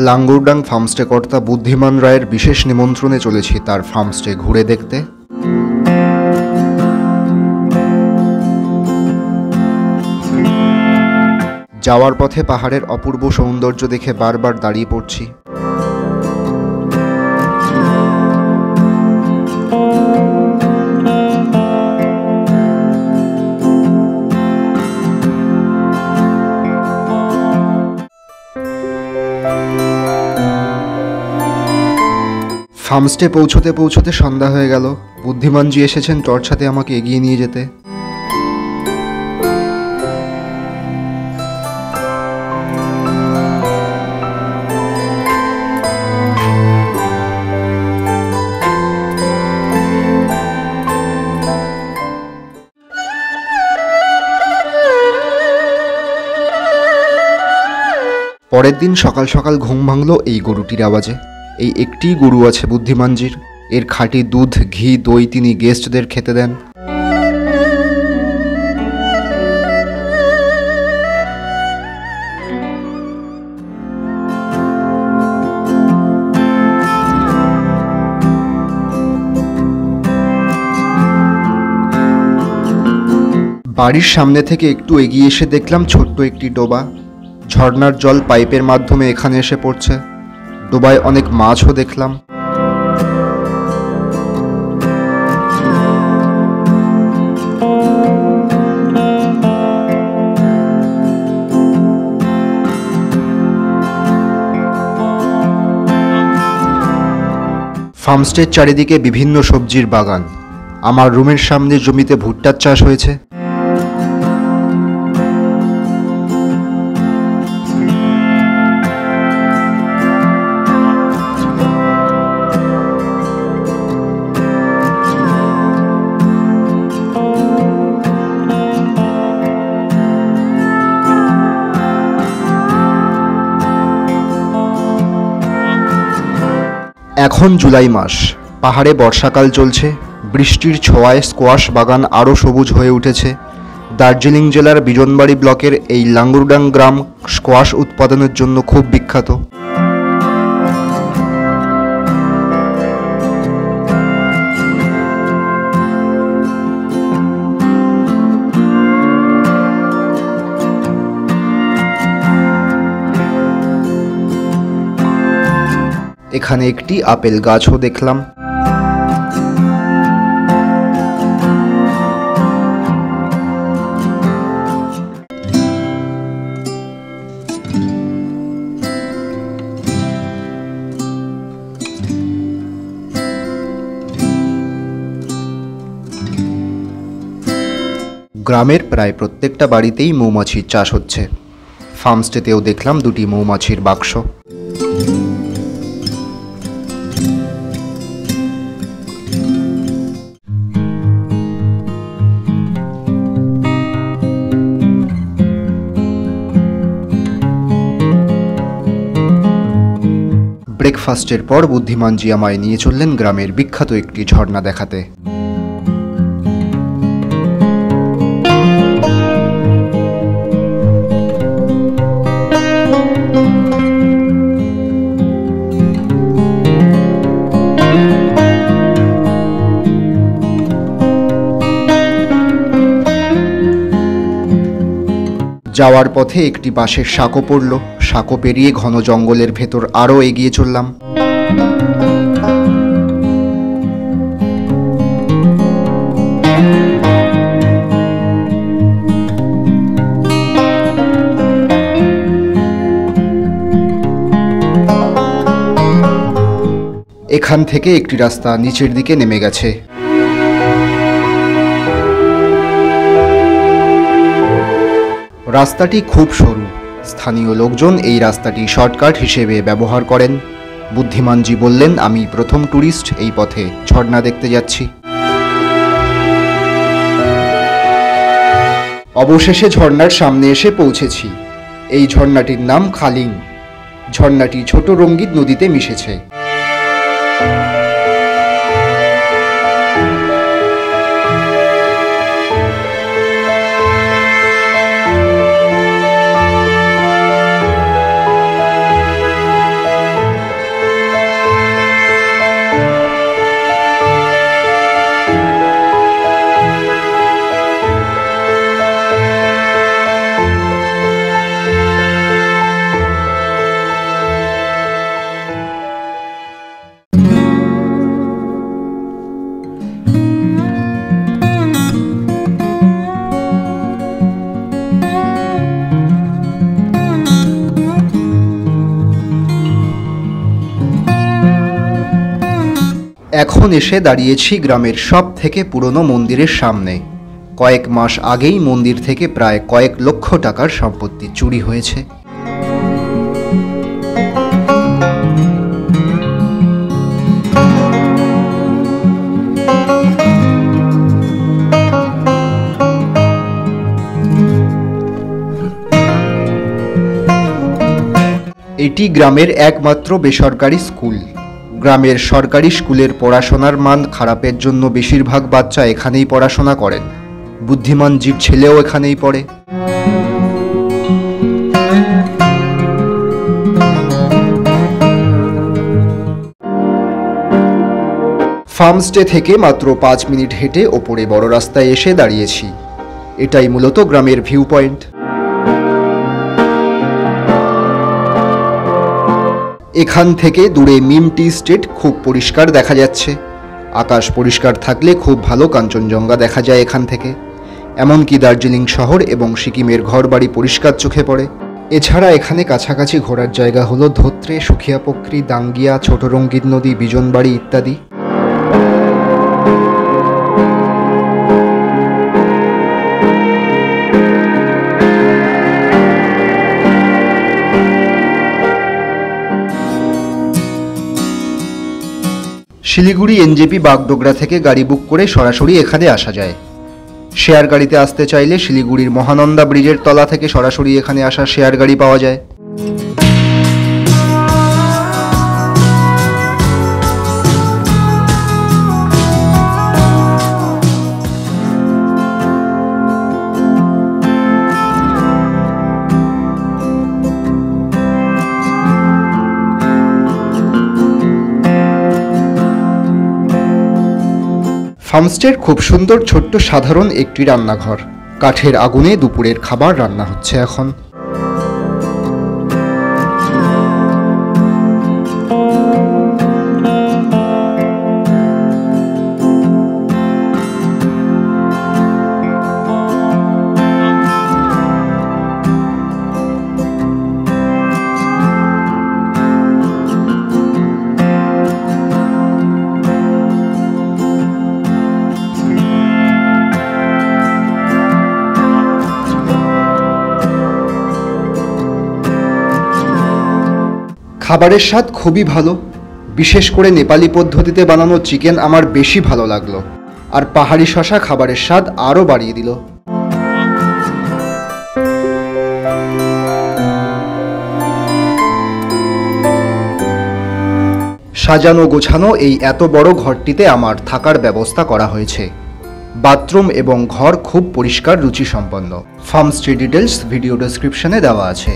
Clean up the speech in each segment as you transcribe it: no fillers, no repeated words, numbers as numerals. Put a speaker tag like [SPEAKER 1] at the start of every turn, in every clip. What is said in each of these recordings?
[SPEAKER 1] লাঙ্গুরডাং farmstay কর্তা বুদ্ধিমান রায়ের বিশেষ নিমন্ত্রণে চলেছি তার ফার্মস্টে ঘুরে দেখতে। যাওয়ার পথে পাহাড়ের অপূর্ব সৌন্দর্য দেখে বারবার দাঁড়িয়ে পড়ছি। ফার্মস্টে পৌঁছতে পৌঁছতে সন্ধ্যা হয়ে গেল। বুদ্ধিমানজি এসেছেন টর্চ হাতে আমাকে এগিয়ে নিয়ে যেতে। পরের দিন সকাল সকাল ঘুম ভাঙল এই গরুটির আওয়াজে। এই একটি গরু আছে বুদ্ধিমানজির। এর খাঁটি দুধ, ঘি, দই তিনি গেস্টদের খেতে দেন। বাড়ির সামনে থেকে একটু এগিয়ে এসে দেখলাম ছোট্ট একটি ডোবা। ঝর্ণার জল পাইপের মাধ্যমে এখানে এসে পড়ছে। ডোবায় অনেক মাছও দেখলাম। ফার্মস্টের চারিদিকে বিভিন্ন সবজির বাগান। আমার রুমের সামনে জমিতে ভুট্টার চাষ হয়েছে। এখন জুলাই মাস, পাহাড়ে বর্ষাকাল চলছে। বৃষ্টির ছোঁয়ায় স্কোয়াশ বাগান আরও সবুজ হয়ে উঠেছে। দার্জিলিং জেলার বিজনবাড়ি ব্লকের এই লাঙ্গুরডাং গ্রাম স্কোয়াশ উৎপাদনের জন্য খুব বিখ্যাত। এখানে একটি আপেল গাছও দেখলাম। গ্রামের প্রায় প্রত্যেকটা বাড়িতেই মৌমাছির চাষ হচ্ছে। ফার্মস্টেতেও দেখলাম দুটি মৌমাছির বাক্স। ব্রেকফাস্টের পর বুদ্ধিমানজি আমায় নিয়ে চললেন গ্রামের বিখ্যাত একটি ঝর্ণা দেখাতে। যাওয়ার পথে একটি বাঁশের সাঁকো পড়ল। সাঁকো পেরিয়ে ঘন জঙ্গলের ভেতর আরও এগিয়ে চললাম। এখান থেকে একটি রাস্তা নিচের দিকে নেমে গেছে। রাস্তাটি খুব সরু। স্থানীয় লোকজন এই রাস্তাটি শর্টকাট হিসেবে ব্যবহার করেন। বুদ্ধিমানজি বললেন, আমি প্রথম ট্যুরিস্ট এই পথে ঝর্ণা দেখতে যাচ্ছি। অবশেষে ঝর্ণার সামনে এসে পৌঁছেছি। এই ঝর্ণাটির নাম খালিং। ঝর্ণাটি ছোট রঙ্গিত নদীতে মিশেছে। এখন এসে দাঁড়িয়েছি গ্রামের সব থেকে পুরনো মন্দিরের সামনে। কয়েক মাস আগেই মন্দির থেকে প্রায় কয়েক লক্ষ টাকার সম্পত্তি চুরি হয়েছে। এটি গ্রামের একমাত্র বেসরকারি স্কুল। গ্রামের সরকারি স্কুলের পড়াশোনার মান খারাপের জন্য বেশিরভাগ বাচ্চা এখানেই পড়াশোনা করেন। বুদ্ধিমান জীব ছেলেও এখানেই পড়ে। ফার্মস্টে থেকে মাত্র 5 মিনিট হেঁটে ওপরে বড় রাস্তায় এসে দাঁড়িয়েছি। এটাই মূলত গ্রামের ভিউ পয়েন্ট। এখান থেকে দূরে মিম টি স্টেট খুব পরিষ্কার দেখা যাচ্ছে। আকাশ পরিষ্কার থাকলে খুব ভালো কাঞ্চনজঙ্ঘা দেখা যায় এখান থেকে। এমনকি দার্জিলিং শহর এবং সিকিমের ঘরবাড়ি পরিষ্কার চোখে পড়ে। এছাড়া এখানে কাছাকাছি ঘোরার জায়গা হলো ধোত্রে, সুখিয়াপোখরি, দাঙ্গিয়া, ছোট রঙ্গিত নদী, বিজনবাড়ি ইত্যাদি। শিলিগুড়ি এনজেপি বাগডোগরা থেকে গাড়ি বুক করে সরাসরি এখানে আসা যায়। শেয়ার গাড়িতে আসতে চাইলে শিলিগুড়ির মহানন্দা ব্রিজের তলা থেকে সরাসরি এখানে আসা শেয়ার গাড়ি পাওয়া যায়। ফার্মস্টের খুব সুন্দর ছোট্ট সাধারণ একটি রান্নাঘর। কাঠের আগুনে দুপুরের খাবার রান্না হচ্ছে এখন। খাবারের স্বাদ খুবই ভালো। বিশেষ করে নেপালি পদ্ধতিতে বানানো চিকেন আমার বেশি ভালো লাগলো। আর পাহাড়ি শশা খাবারের স্বাদ আরও বাড়িয়ে দিল। সাজানো গোছানো এই এত বড় ঘরটিতে আমার থাকার ব্যবস্থা করা হয়েছে। বাথরুম এবং ঘর খুব পরিষ্কার, রুচিসম্পন্ন। ফার্মস্টে ডিটেলস ভিডিও ডেসক্রিপশনে দেওয়া আছে।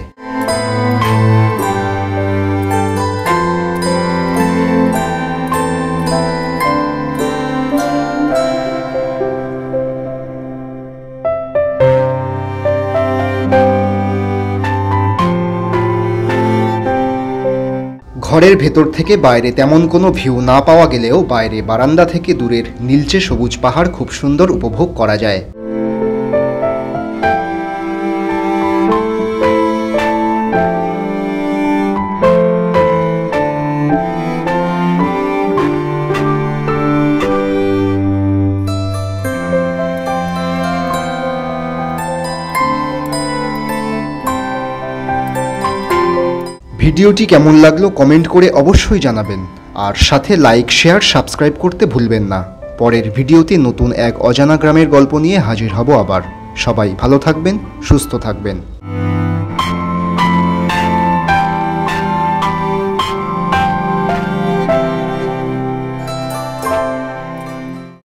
[SPEAKER 1] ঘরের ভেতর থেকে বাইরে তেমন কোনো ভিউ না পাওয়া গেলেও বাইরে বারান্দা থেকে দূরের নীলচে সবুজ পাহাড় খুব সুন্দর উপভোগ করা যায়। ভিডিওটি কেমন লাগলো কমেন্ট করে অবশ্যই জানাবেন। আর সাথে লাইক, শেয়ার, সাবস্ক্রাইব করতে ভুলবেন না। পরের ভিডিওতে নতুন এক অজানা গ্রামের গল্প নিয়ে হাজির হব আবার। সবাই ভালো থাকবেন, সুস্থ থাকবেন।